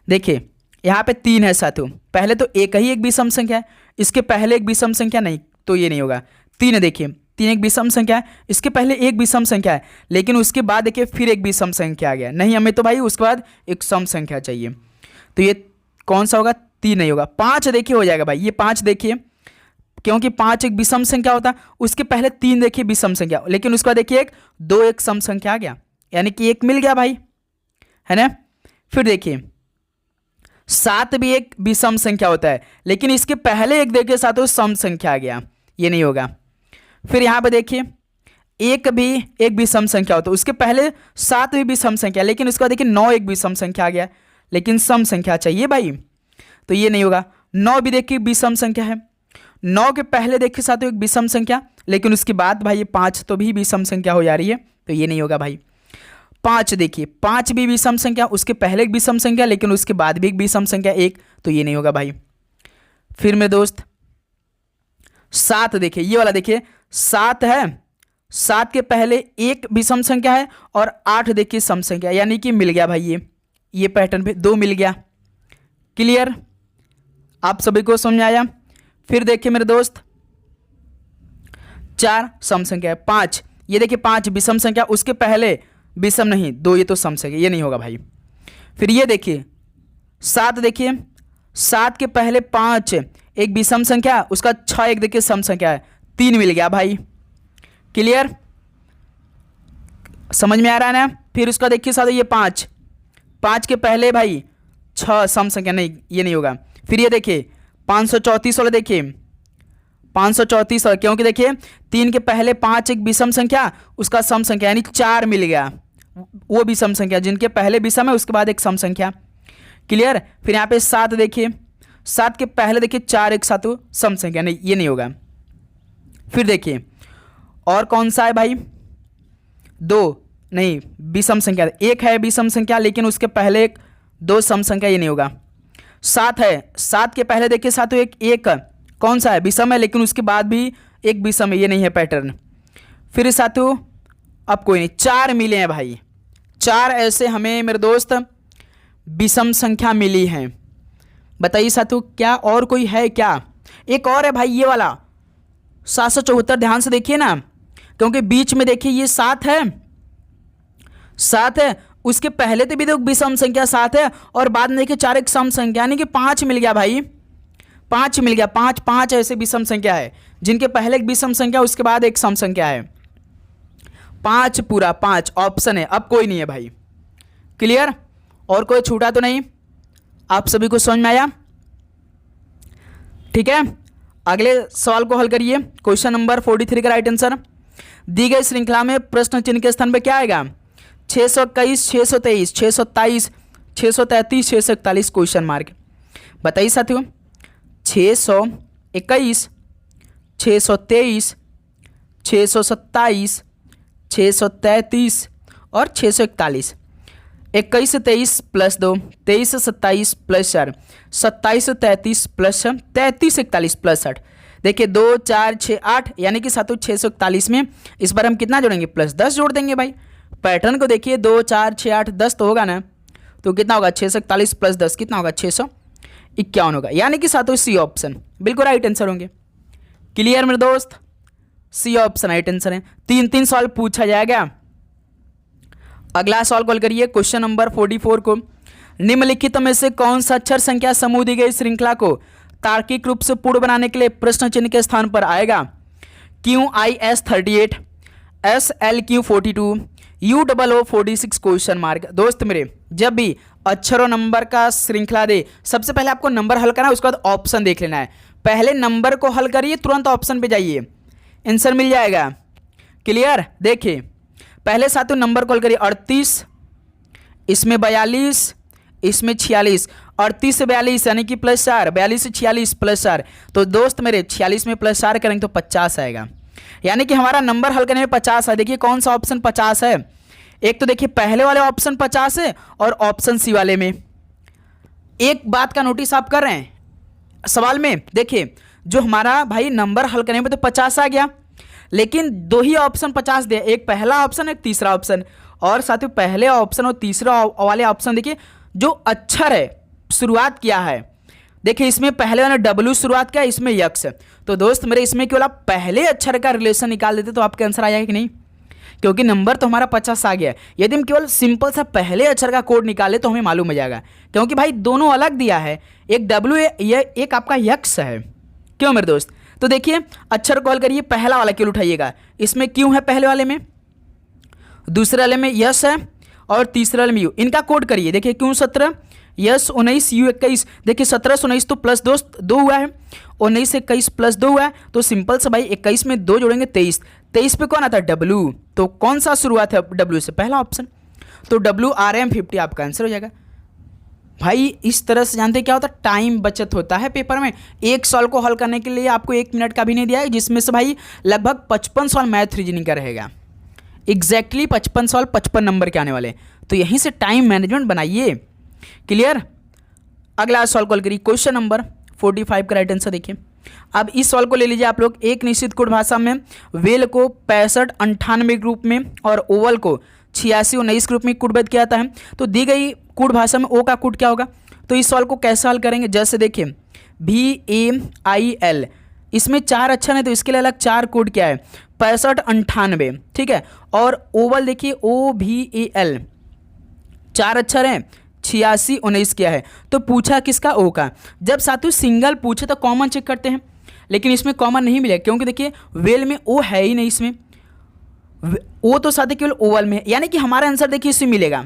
A: देखिए यहाँ पे 3 है साथियों, पहले तो एक ही एक विषम संख्या है, इसके पहले एक विषम संख्या नहीं, तो ये नहीं होगा। 3 है, देखिए 3 एक विषम संख्या है, इसके पहले एक विषम संख्या है लेकिन उसके बाद देखिए फिर एक विषम संख्या आ गया, नहीं हमें तो भाई उसके बाद एक सम संख्या चाहिए, तो ये कौन सा होगा, 3 नहीं होगा। 5 देखिए हो जाएगा भाई, ये 5 देखिए क्योंकि 5 एक विषम संख्या होता है, उसके पहले 3 देखिए विषम संख्या लेकिन उसका देखिए 2 एक सम संख्या आ गया यानी कि 1 मिल गया भाई, है ना। फिर देखिए 7 भी एक विषम संख्या होता है लेकिन इसके पहले एक देखिए साथ सम संख्या आ गया, ये नहीं होगा। फिर यहाँ पे देखिए 1 भी एक विषम संख्या होता है, उसके पहले 7 भी विषम संख्या लेकिन उसका देखिए 9 एक विषम संख्या आ गया लेकिन सम संख्या चाहिए भाई, तो ये नहीं होगा। 9 भी देखिए विषम संख्या है, 9 के पहले देखिए साथ एक विषम संख्या लेकिन उसके बाद भाई ये 5 तो भी विषम संख्या हो जा रही है, तो ये नहीं होगा भाई। 5 देखिए 5 भी विषम संख्या, उसके पहले एक विषम संख्या लेकिन उसके बाद भी एक विषम संख्या 1, तो ये नहीं होगा भाई। फिर मेरे दोस्त 7 देखिए, ये वाला देखिए 7 है, 7 के पहले एक विषम संख्या है और 8 देखिए सम संख्या, यानी कि मिल गया भाई ये पैटर्न पे 2 मिल गया। क्लियर, आप सभी को समझ आया। फिर देखिए मेरे दोस्त 4 सम संख्या है, 5 ये देखिए 5 विषम संख्या, उसके पहले विषम नहीं 2, ये तो सम संख्या, ये नहीं होगा भाई। फिर ये देखिए 7 देखिए 7 के पहले 5 एक विषम संख्या, उसका 6 एक देखिए सम संख्या है, 3 मिल गया भाई। क्लियर, समझ में आ रहा है ना। फिर उसका देखिए साथ ये 5 के पहले भाई 6 सम संख्या, नहीं ये नहीं होगा। फिर ये देखिए 534 वाला देखिए 534, और क्योंकि देखिए 3 के पहले 5 एक विषम संख्या, उसका सम संख्या यानी 4 मिल गया, वो विषम संख्या जिनके पहले विषम है उसके बाद एक सम संख्या। क्लियर। फिर यहाँ पे 7 देखिए, 7 के पहले देखिए 4 एक साथ सम संख्या, नहीं ये नहीं होगा। फिर देखिए और कौन सा है भाई, 2 नहीं विषम संख्या, एक है विषम संख्या लेकिन उसके पहले एक 2 सम संख्या, ये नहीं होगा। 7 है, 7 के पहले देखिए साथों एक कौन सा है, विषम है लेकिन उसके बाद भी एक विषम है, ये नहीं है पैटर्न। फिर साथों अब कोई नहीं, 4 मिले हैं भाई, 4 ऐसे हमें मेरे दोस्त विषम संख्या मिली हैं। बताइए साथों क्या और कोई है क्या? एक और है भाई ये वाला 774, ध्यान से देखिए ना, क्योंकि बीच में देखिए ये 7 है, 7 है, उसके पहले तो भी तो विषम संख्या 7 है और बाद में देखिए 4 एक सम संख्या, यानी कि 5 मिल गया भाई, 5 मिल गया। 5 ऐसे विषम संख्या है जिनके पहले एक विषम संख्या उसके बाद एक सम संख्या है। 5 पूरा 5 ऑप्शन है, अब कोई नहीं है भाई। क्लियर। और कोई छूटा तो नहीं, आप सभी को समझ में आया? ठीक है, अगले सवाल को हल करिए। क्वेश्चन नंबर 43 का राइट आंसर, दी गई श्रृंखला में प्रश्न चिन्ह के स्थान पर क्या आएगा? 621, 623, 627, 633, 641 क्वेश्चन मार्क। बताइए साथियों, 621, 623, 627, 633 और 641। 21 से 23 प्लस 2, 23 से 27 प्लस 4, 27 से 33 प्लस 33 से 41 प्लस 8। देखिए 2 4 6 8, यानी कि सातों 641 में इस बार हम कितना जोड़ेंगे? प्लस 10 जोड़ देंगे भाई। पैटर्न को देखिए 2 4 6 8 10 तो होगा ना, तो कितना होगा? 641 प्लस 10 कितना होगा? 651 होगा, यानी कि सातों सी ऑप्शन बिल्कुल राइट आंसर होंगे। क्लियर मेरे दोस्त, सी ऑप्शन राइट आंसर है। 3 सवाल पूछा जाएगा। अगला सवाल कॉल करिए, क्वेश्चन नंबर 44 को, निम्नलिखित में से कौन सा अक्षर संख्या समूह दी गई श्रृंखला को तार्किक रूप से पूर्ण बनाने के लिए प्रश्न चिन्ह के स्थान पर आएगा? QIS 38, SLQ 42, UOO 46 question mark. दोस्त मेरे, जब भी अक्षर और नंबर का श्रृंखला दे, सबसे पहले आपको नंबर हल करना है, उसके बाद ऑप्शन देख लेना है। पहले नंबर को हल करिए, तुरंत ऑप्शन पे जाइए, आंसर मिल जाएगा। क्लियर। देखिए पहले सातों नंबर कॉल करिए, 38, इसमें 42, इसमें 46, 38 से 42 यानी कि प्लस 4, 42 से 46 प्लस 4, तो दोस्त मेरे 46 में प्लस 4 करेंगे तो 50 आएगा, यानी कि हमारा नंबर हल करने में 50 है। देखिए कौन सा ऑप्शन 50 है? एक तो देखिए पहले वाले ऑप्शन 50 है और ऑप्शन सी वाले में। एक बात का नोटिस आप कर रहे हैं सवाल में, देखिए जो हमारा भाई नंबर हल करने में तो 50 आ गया, लेकिन 2 ही ऑप्शन 50 दे, एक पहला ऑप्शन एक तीसरा ऑप्शन। और साथ ही पहले ऑप्शन और तीसरा वाले ऑप्शन देखिए जो अक्षर है शुरुआत किया है, देखिए इसमें पहले वाले W शुरुआत किया, इसमें यक्स। तो दोस्त मेरे इसमें केवल आप पहले अक्षर का रिलेशन निकाल देते तो आपके आंसर आ जाएगा कि नहीं, क्योंकि नंबर तो हमारा 50 आ गया। यदि हम केवल सिंपल सा पहले अक्षर का कोड निकाले तो हमें मालूम हो जाएगा, क्योंकि भाई दोनों अलग दिया है, एक W है, एक आपका यक्स है। क्यों मेरे दोस्त? तो देखिए अक्षर कॉल करिए, पहला वाला केवल उठाइएगा, इसमें क्यों है पहले वाले में, दूसरे वाले में यस है और तीसरे वाले में यू। इनका कोड करिए, देखिए क्यों 17, यस 19, यू 21। देखिए 17 से 19 तो प्लस 2 हुआ है, 19 से 21 प्लस 2 हुआ है, तो सिंपल से भाई 21 में 2 जोड़ेंगे 23। 23 पे कौन आता है? W। तो कौन सा शुरुआत है W से? पहला ऑप्शन। तो WRM 50 आपका आंसर हो जाएगा भाई। इस तरह से जानते क्या होता है? टाइम बचत होता है पेपर में। एक सवाल को हल करने के लिए आपको 1 मिनट का भी नहीं दिया है, जिसमें से भाई लगभग 55 सवाल मैथ रीजनिंग का रहेगा। एग्जैक्टली 55 सवाल 55 नंबर के आने वाले, तो यहीं से टाइम मैनेजमेंट बनाइए। क्लियर। अगला सवाल कॉल करिए, क्वेश्चन नंबर 45 का राइट आंसर देखिए। अब इस सवाल को ले लीजिए आप लोग, एक निश्चित कोड भाषा में वेल को 65 98 के रूप में और ओवल को 86 19 के रूप में कोडबद्ध किया जाता है। तो दी गई कोड भाषा में ओ का कोड क्या होगा? तो इस सवाल को कैसे हल करेंगे? जैसे देखिए VAIL, इसमें 4 अक्षर है तो इसके लिए अलग 4 कोड क्या है? 65 98, ठीक है। और ओवल देखिए OVAL, 4 अक्षर हैं, 86 19 क्या है? तो पूछा किसका? ओ का। जब साथियों सिंगल पूछे तो कॉमन चेक करते हैं, लेकिन इसमें कॉमन नहीं मिलेगा, क्योंकि देखिए वेल में ओ है ही नहीं, इसमें ओ तो साथ केवल ओवल में है, यानी कि हमारा आंसर देखिए इसमें मिलेगा,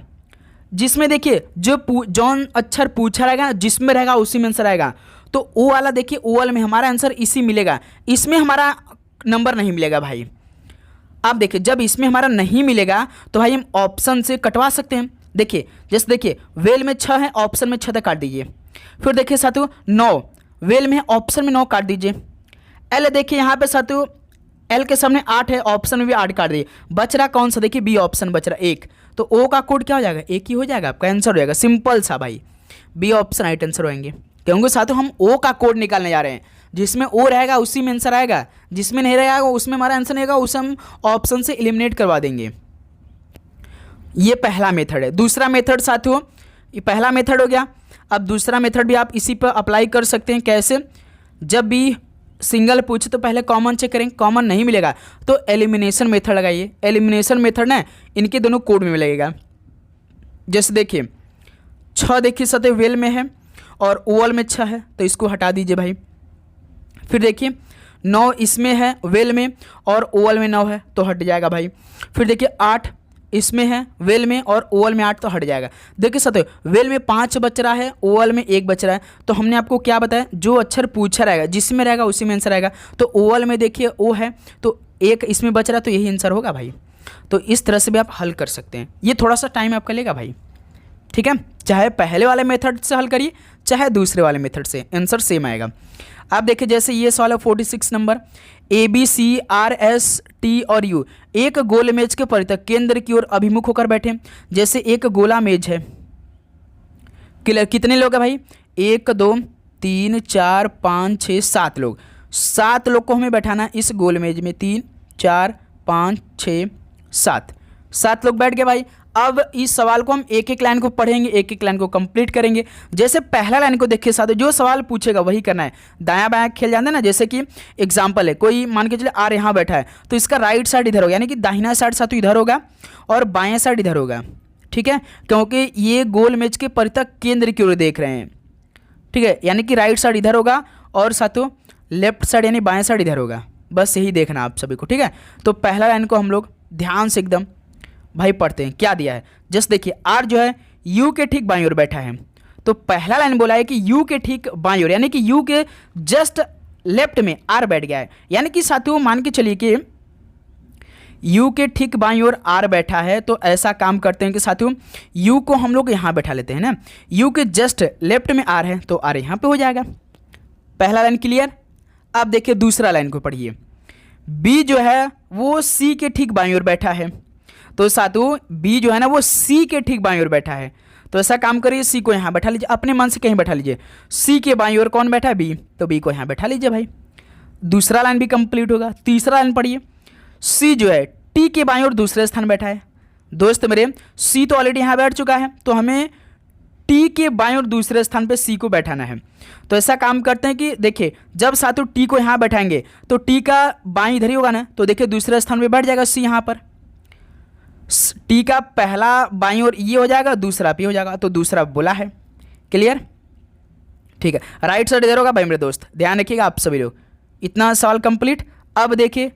A: जिसमें देखिए जो जौन अक्षर पूछा रहेगा जिसमें रहेगा उसी में आंसर आएगा। तो ओ वाला देखिए, ओ वाले में हमारा आंसर इसी मिलेगा, इसमें हमारा नंबर नहीं मिलेगा भाई। आप देखिए जब इसमें हमारा नहीं मिलेगा तो भाई हम ऑप्शन से कटवा सकते हैं। देखिए जैसे देखिए वेल में 6 है, ऑप्शन में 6 तक काट दीजिए। फिर देखिए साथियों 9 वेल में है, ऑप्शन में 9 काट दीजिए। एल देखिए यहाँ पे साथियों एल के सामने 8 है, ऑप्शन में भी 8 काट दीजिए। बच रहा कौन सा, देखिए बी ऑप्शन बच रहा 1, तो ओ का कोड क्या हो जाएगा, एक ही हो जाएगा, आपका आंसर हो जाएगा। सिंपल सा भाई, बी ऑप्शन राइट आंसर होंगे। क्योंकि साथियों हम ओ का कोड निकालने जा रहे हैं, जिसमें ओ रहेगा उसी में आंसर आएगा, जिसमें नहीं रहेगा उसमें हमारा आंसर नहीं आएगा, उसे हम ऑप्शन से एलिमिनेट करवा देंगे। ये पहला मेथड है। दूसरा मेथड साथियों, ये पहला मेथड हो गया। अब दूसरा मेथड भी आप इसी पर अप्लाई कर सकते हैं। कैसे, जब भी सिंगल पूछे तो पहले कॉमन चेक करें, कॉमन नहीं मिलेगा तो एलिमिनेशन मेथड लगाइए। एलिमिनेशन मेथड ना इनके दोनों कोड में लगेगा। जैसे देखिए 6 देखिए सतह वेल में है और ओवल में 6 है, तो इसको हटा दीजिए भाई। फिर देखिए 9 इसमें है वेल में और ओवल में 9 है, तो हट जाएगा भाई। फिर देखिए 8 इसमें है वेल में और ओवल में 8, तो हट जाएगा। देखिए साथियों वेल में 5 बच रहा है, ओवल में 1 बच रहा है, तो हमने आपको क्या बताया, जो अक्षर पूछा रहेगा जिसमें रहेगा उसी में आंसर आएगा। तो ओवल में देखिए ओ है तो 1 इसमें बच रहा है, तो यही आंसर होगा भाई। तो इस तरह से भी आप हल कर सकते हैं। ये थोड़ा सा टाइम आपका लेगा भाई, ठीक है। चाहे पहले वाले मेथड से हल करिए चाहे दूसरे वाले मेथड से, आंसर सेम आएगा। आप देखिए जैसे ये सवाल है 46 नंबर, A B C R S T और यू एक गोल मेज के परितः केंद्र की ओर अभिमुख होकर बैठे। जैसे एक गोला मेज है, क्लियर, कितने लोग हैं भाई, 1 2 3 4 5 6 7 लोग। 7 लोग को हमें बैठाना इस गोल मेज में, 3 4 5 6 7 लोग बैठ गए भाई। अब इस सवाल को हम एक एक लाइन को पढ़ेंगे, एक एक लाइन को कंप्लीट करेंगे। जैसे पहला लाइन को देखिए साथियों, जो सवाल पूछेगा वही करना है। दायां बायां खेल जाते हैं ना, जैसे कि एग्जांपल है, कोई मान के चले आर यहाँ बैठा है तो इसका राइट साइड इधर होगा, यानी कि दाहिना साइड साथियों इधर होगा और बायां साइड इधर होगा, ठीक है। क्योंकि ये गोल मेज के परितः केंद्र की ओर देख रहे हैं, ठीक है, यानी कि राइट साइड इधर होगा और साथियों लेफ्ट साइड यानी बाएं साइड इधर होगा। बस यही देखना आप सभी को, ठीक है। तो पहला लाइन को हम लोग ध्यान से एकदम भाई पढ़ते हैं। क्या दिया है, जस्ट देखिए आर जो है यू के ठीक बाईं ओर बैठा है, तो पहला लाइन बोला है कि यू के ठीक बाईं ओर, यानी कि यू के जस्ट लेफ्ट में आर बैठ गया है। यानी कि साथियों मान के चलिए कि यू के ठीक बाईं ओर आर बैठा है, तो ऐसा काम करते हैं कि साथियों यू को हम लोग यहाँ बैठा लेते हैं ना, यू के जस्ट लेफ्ट में आर है तो आर यहाँ पे हो जाएगा। पहला लाइन क्लियर। अब देखिए दूसरा लाइन को पढ़िए, बी जो है वो सी के ठीक बाईं ओर बैठा है, तो साथियों बी जो है ना वो सी के ठीक बाईं ओर बैठा है, तो ऐसा काम करिए सी को यहाँ बैठा लीजिए, अपने मन से कहीं बैठा लीजिए। सी के बाईं ओर कौन बैठा है, बी, तो बी को यहाँ बैठा लीजिए भाई। दूसरा लाइन भी कंप्लीट होगा। तीसरा लाइन पढ़िए, सी जो है टी के बाईं ओर दूसरे स्थान बैठा है। दोस्त मेरे सी तो ऑलरेडी यहाँ बैठ चुका है, तो हमें टी के बाईं ओर दूसरे स्थान पे सी को बैठाना है। तो ऐसा काम करते हैं कि देखिए जब साथियों टी को यहाँ बैठाएंगे तो टी का बाईं इधर ही होगा ना, तो देखिए दूसरे स्थान पे बैठ जाएगा सी यहाँ पर। टी का पहला बाईं ओर ये हो जाएगा, दूसरा भी हो जाएगा, तो दूसरा बोला है। क्लियर, ठीक है। राइट साइड इधर होगा भाई मेरे दोस्त, ध्यान रखिएगा आप सभी लोग। इतना सवाल कंप्लीट। अब देखिए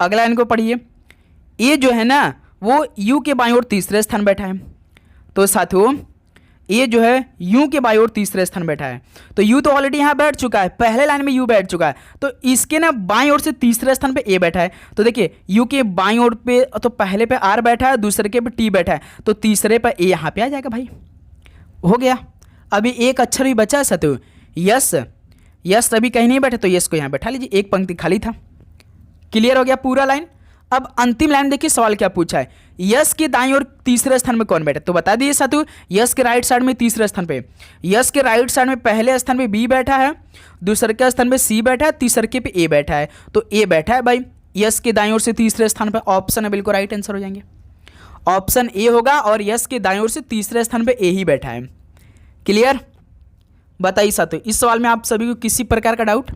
A: अगला इनको पढ़िए, ये जो है ना वो यू के बाईं ओर तीसरे स्थान बैठा है, तो साथियों ये जो है यू के बाईं ओर तीसरे स्थान बैठा है, तो यू तो ऑलरेडी यहाँ बैठ चुका है, पहले लाइन में यू बैठ चुका है, तो इसके ना बाईं ओर से तीसरे स्थान पे ए बैठा है। तो देखिए यू के बाईं ओर पे तो पहले पे आर बैठा है, दूसरे के पे टी बैठा है, तो तीसरे पे ए यहाँ पे आ जाएगा भाई, हो गया। अभी एक अक्षर भी बचा है साथियों, यस, यस अभी कहीं नहीं बैठा, तो यस को यहाँ बैठा लीजिए, एक पंक्ति खाली था। क्लियर हो गया पूरा लाइन। अब अंतिम लाइन देखिए सवाल क्या पूछा है, यस के दाईं ओर तीसरे स्थान में कौन बैठा, तो बता दीजिए साथियों यस के राइट साइड में तीसरे स्थान पे, यस के राइट साइड में पहले स्थान पे बी बैठा है, दूसरे के स्थान पे सी बैठा है, तीसरे के पे ए बैठा है, तो ए बैठा है भाई यस के दाईं ओर से तीसरे स्थान पे। ऑप्शन है बिल्कुल राइट आंसर हो जाएंगे, ऑप्शन ए होगा और यस के दाईं ओर से तीसरे स्थान पे ए ही बैठा है। क्लियर, बताइए साथियों इस सवाल में आप सभी को किसी प्रकार का डाउट?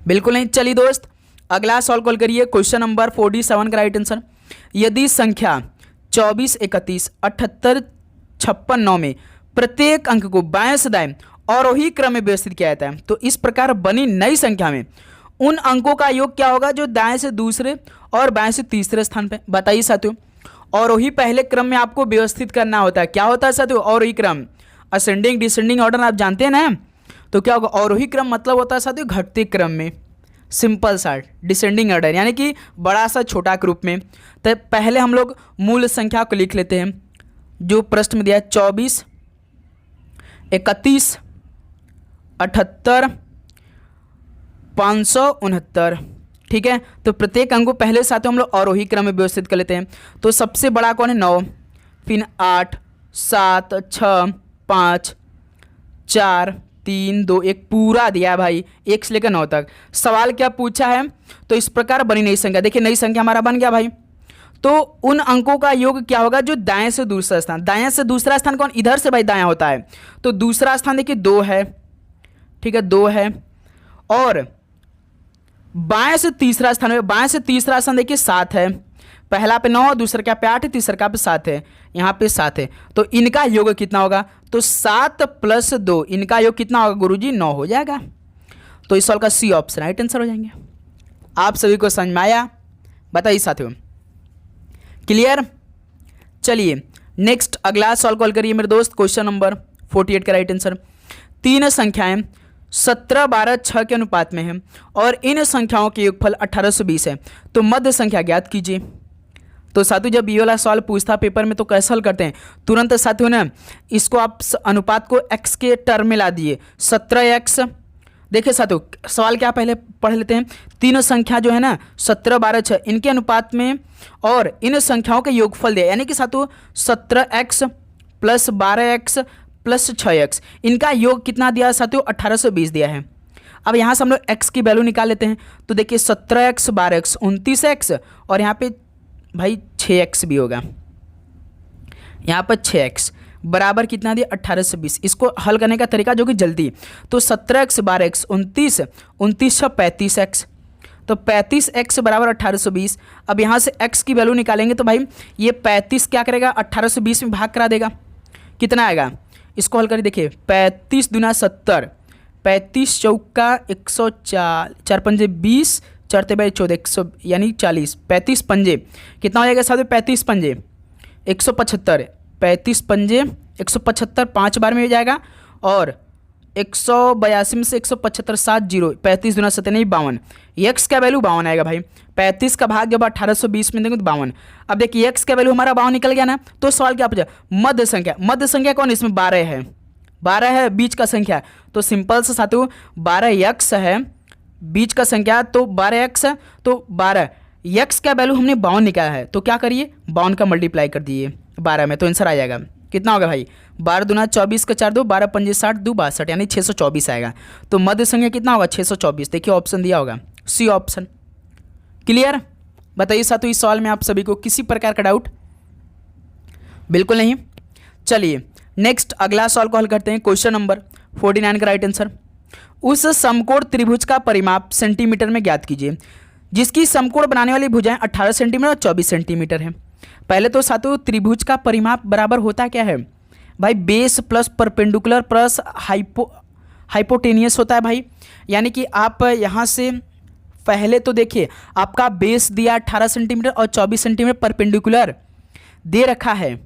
A: बिल्कुल नहीं। चलिए दोस्त अगला सॉल्व कॉल करिए। क्वेश्चन नंबर 47 का राइट आंसर, यदि संख्या 24 31 78 56 9 में प्रत्येक अंक को बाएं से दाएं और वही क्रम में व्यवस्थित किया जाता है, तो इस प्रकार बनी नई संख्या में उन अंकों का योग क्या होगा जो दाएं से दूसरे और बाएं से तीसरे स्थान पे। बताइए साथियों, और वही पहले क्रम में आपको व्यवस्थित करना होता है। क्या होता है साथियों, और वही क्रम, असेंडिंग डिसेंडिंग ऑर्डर आप जानते हैं ना, तो क्या होगा, अवरोही क्रम मतलब होता है साथियों घटते क्रम में, सिंपल सा डिसेंडिंग ऑर्डर, यानी कि बड़ा सा छोटा ग्रुप में। तो पहले हम लोग मूल संख्या को लिख लेते हैं जो प्रश्न में दिया है, 24, 31, 78, 569। ठीक है, तो प्रत्येक अंक को पहले साथ हम लोग अवरोही क्रम में व्यवस्थित कर लेते हैं। तो सबसे बड़ा कौन है, 9, फिर 8, 7, 6, 5, 4, 3, 2, 1 पूरा दिया है भाई, 1 से लेकर 9 तक। सवाल क्या पूछा है, तो इस प्रकार बनी नई संख्या। देखिए नई संख्या हमारा बन गया भाई। तो उन अंकों का योग क्या होगा जो दाएं से दूसरा स्थान, दाएं से दूसरा स्थान कौन, इधर से भाई दायां होता है। तो दूसरा स्थान देखिए 2 है, ठीक है 2 है। और बाएं से तीसरा स्थान, बाएं से तीसरा स्थान देखिए 7 है। पहला पे 9, दूसरा क्या पे 8 है, तीसरा का पे 7 है, यहाँ पे 7 है। तो इनका योग कितना होगा, तो 7 + 2, इनका योग कितना होगा गुरुजी, 9 हो जाएगा। तो इस सवाल का सी ऑप्शन राइट आंसर हो जाएंगे। आप सभी को समझ में आया, बताइए साथियों, क्लियर। चलिए नेक्स्ट अगला सवाल कॉल करिए मेरे दोस्त। क्वेश्चन नंबर 48 का राइट आंसर, 3 संख्याएं 17, 12, 6 के अनुपात में है और इन संख्याओं के योगफल 1820 है, तो मध्य संख्या ज्ञात कीजिए। तो साथियों जब ये वाला सवाल पूछता पेपर में तो कैसे हल करते हैं, तुरंत साथियों ना इसको आप अनुपात को x के टर्म में ला दिए, 17x। देखिए साथियों सवाल क्या पहले पढ़ लेते हैं, 3 संख्या जो है ना 17, 12, 6 इनके अनुपात में और इन संख्याओं के योगफल दिया, यानी कि साथियों 17x + 12x + 6x, इनका योग कितना दिया है साथियों, 1820 दिया है। अब यहाँ से हम लोग x की वैल्यू निकाल लेते हैं। तो देखिए 17x, 12x 29x और यहाँ पे भाई 6x भी होगा, यहाँ पर 6x बराबर कितना दिया, 1820। इसको हल करने का तरीका जो कि जल्दी, तो 17x, 12x 29, 29 × 35x, तो 35x बराबर 1820। अब यहाँ से x की वैल्यू निकालेंगे तो भाई ये 35 क्या करेगा, 1820 में भाग करा देगा, कितना आएगा, इसको हल करिए। देखिए 35 × 70, 35 चौका 104, 4 पंजे 20, 4 तेरह 14, 100 यानी 40, 35 पंजे कितना हो जाएगा साथियों, 35 पंजे 175, 35 पंजे 175 5 बार में हो जाएगा और 182 में से 175 7 0, 35 × 7 नहीं 52, x का वैल्यू 52 आएगा भाई। 35 का भाग जब 1820 में देंगे तो 52। अब देखिए x का वैल्यू हमारा 52 निकल गया ना, तो सवाल क्या पूछा, मध्य संख्या। मध्य संख्या कौन, इसमें 12 है, 12 है बीच का संख्या, तो सिंपल से साथियों 12x है बीच का संख्या, तो 12x है, तो 12 x का वैल्यू हमने 52 निकाला है, तो क्या करिए 52 का मल्टीप्लाई कर दिए 12 में, तो आंसर आ जाएगा कितना होगा भाई, 12 दूना 24 का 4 2, 12 पंजे 60 2 62 यानी 624 आएगा। तो मध्य संख्या कितना होगा 624, देखिए ऑप्शन दिया होगा सी ऑप्शन। क्लियर, बताइए साथियों इस सवाल में आप सभी को किसी प्रकार का डाउट, बिल्कुल नहीं। चलिए नेक्स्ट अगला सवाल को हल करते हैं। क्वेश्चन नंबर 49 का राइट आंसर, उस समकोण त्रिभुज का परिमाप सेंटीमीटर में ज्ञात कीजिए जिसकी समकोण बनाने वाली भुजाएं 18 सेंटीमीटर और 24 सेंटीमीटर है। पहले तो साथियों त्रिभुज का परिमाप बराबर होता क्या है भाई, base plus perpendicular plus hypotenuse होता है भाई। यानी कि आप यहाँ से पहले तो देखिए आपका बेस दिया 18 सेंटीमीटर और 24 सेंटीमीटर परपेंडिकुलर दे रखा है।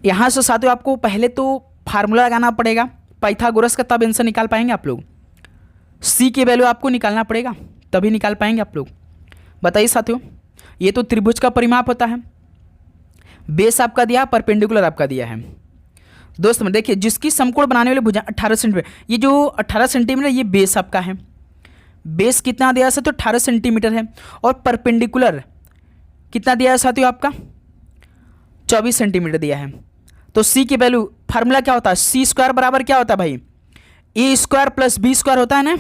A: यहाँ से साथियों आपको पहले तो फार्मूला लगाना पड़ेगा पाइथागोरस का, तब आंसर निकाल पाएंगे आप लोग। सी की वैल्यू आपको निकालना पड़ेगा तभी निकाल पाएंगे आप लोग। बताइए साथियों, ये तो त्रिभुज का परिमाप होता है, बेस आपका दिया परपेंडिकुलर आपका दिया है। दोस्त में देखिए जिसकी समकोण बनाने वाली भुजा 18 सेंटीमीटर, ये जो 18 सेंटीमीटर ये बेस आपका है, बेस कितना दिया है साथियों 18 सेंटीमीटर है, और परपेंडिकुलर कितना दिया है साथियों आपका 24 सेंटीमीटर दिया है। तो सी की वैल्यू फार्मूला क्या होता है, सी स्क्वायर बराबर क्या होता है भाई, ए स्क्वायर प्लस बी स्क्वायर होता है ना।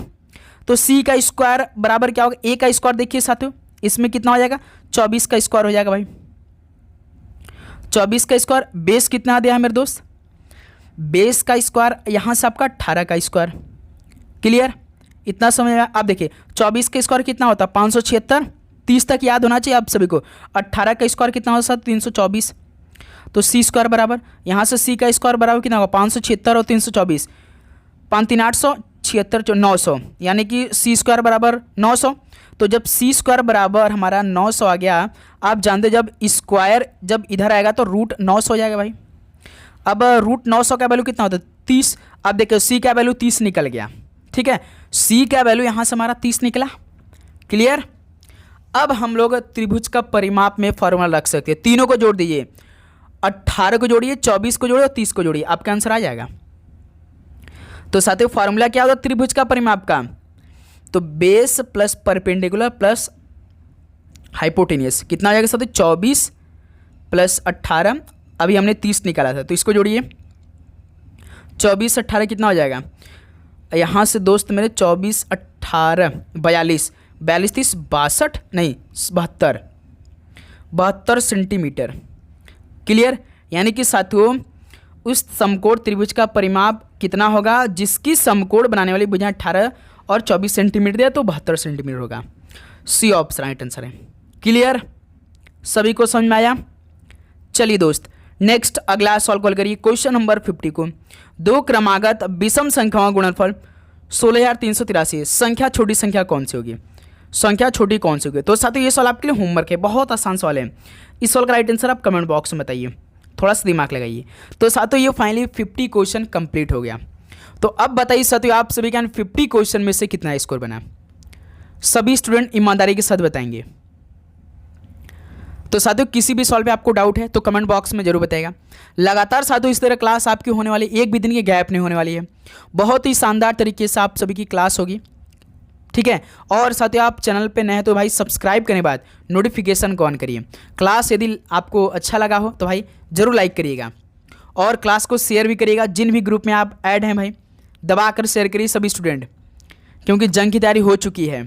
A: तो सी का स्क्वायर बराबर क्या होगा, ए का स्क्वायर देखिए साथियों इसमें कितना हो जाएगा 24 का स्क्वायर हो जाएगा भाई, 24 का स्क्वायर। बेस कितना दिया है मेरे दोस्त, बेस का स्क्वायर यहाँ से आपका 18 का स्क्वायर। क्लियर, इतना समझ में। आप देखिए 24 का स्क्वायर कितना होता है 576, 30 तक याद होना चाहिए आप सभी को। 18 का स्क्वायर कितना होता है 324, तो सी स्क्वायर बराबर यहाँ से सी का स्क्वायर बराबर कितना होगा 576 और 324, 5 3 876 900 यानी कि सी स्क्वायर बराबर 900। तो जब सी स्क्वायर बराबर हमारा 900 आ गया, आप जानते जब स्क्वायर जब इधर आएगा तो रूट 900 हो जाएगा भाई। अब रूट 900 का वैल्यू कितना होता है 30। अब देखो सी का वैल्यू 30 निकल गया, ठीक है, सी का वैल्यू यहाँ से हमारा 30 निकला। क्लियर। अब हम लोग त्रिभुज का परिमाप में फॉर्मूला रख सकते हैं। तीनों को जोड़ दीजिए, 18 को जोड़िए, 24 को जोड़िए और 30 को जोड़िए, आपका आंसर आ जाएगा। तो साथियों फॉर्मूला क्या होता है त्रिभुज का परिमाप का? तो base plus perpendicular plus hypotenuse, कितना आ जाएगा साथियों? 24 प्लस 18, अभी हमने 30 निकाला था, तो इसको जोड़िए, 24 18 कितना हो जाएगा? यहाँ से दोस्त मेरे 24 18 42, 42 30 62 नहीं 72 सेंटीमीटर। क्लियर। यानी कि साथियों उस समकोण त्रिभुज का परिमाप कितना होगा जिसकी समकोण बनाने वाली भुजा 18 और 24 सेंटीमीटर दिया, तो 72 सेंटीमीटर होगा। सी ऑप्शन राइट आंसर है। क्लियर, सभी को समझ में आया? चलिए दोस्त नेक्स्ट अगला सॉल्व करिए क्वेश्चन नंबर 50 को। दो क्रमागत विषम संख्याओं का गुणनफल 16,383, संख्या छोटी संख्या कौन सी होगी? संख्या छोटी कौन सी होगी? तो साथियों ये सवाल आपके लिए होमवर्क है, बहुत आसान सवाल है। इस सवाल का राइट आंसर आप कमेंट बॉक्स में बताइए, थोड़ा सा दिमाग लगाइए। तो साथियों ये फाइनली 50 क्वेश्चन कंप्लीट हो गया। तो अब बताइए साथियों आप सभी का 50 क्वेश्चन में से कितना स्कोर बना? सभी स्टूडेंट ईमानदारी के साथ बताएंगे। तो साथियों किसी भी सवाल पे आपको डाउट है तो कमेंट बॉक्स में जरूर बताइएगा। लगातार साथियों इस तरह क्लास आपकी होने वाली, एक भी दिन की गैप नहीं होने वाली है। बहुत ही शानदार तरीके से आप सभी की क्लास होगी, ठीक है। और साथियों आप चैनल पे नए हैं तो भाई सब्सक्राइब करने के बाद नोटिफिकेशन को ऑन करिए। क्लास यदि आपको अच्छा लगा हो तो भाई जरूर लाइक करिएगा और क्लास को शेयर भी करिएगा। जिन भी ग्रुप में आप ऐड हैं भाई दबा कर शेयर करिए सभी स्टूडेंट, क्योंकि जंग की तैयारी हो चुकी है।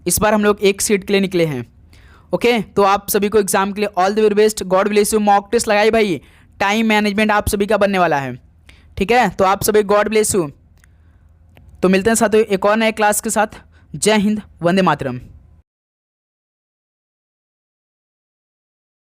A: इस बार हम लोग एक सीट के लिए निकले हैं। ओके तो आप सभी को एग्जाम के लिए all the very best, God bless you. Mock test लगाई भाई, टाइम मैनेजमेंट आप सभी का बनने वाला है, ठीक है। तो आप सभी गॉड ब्लेस यू। तो मिलते हैं साथियों एक और नए क्लास के साथ। जय हिंद, वंदे मातरम।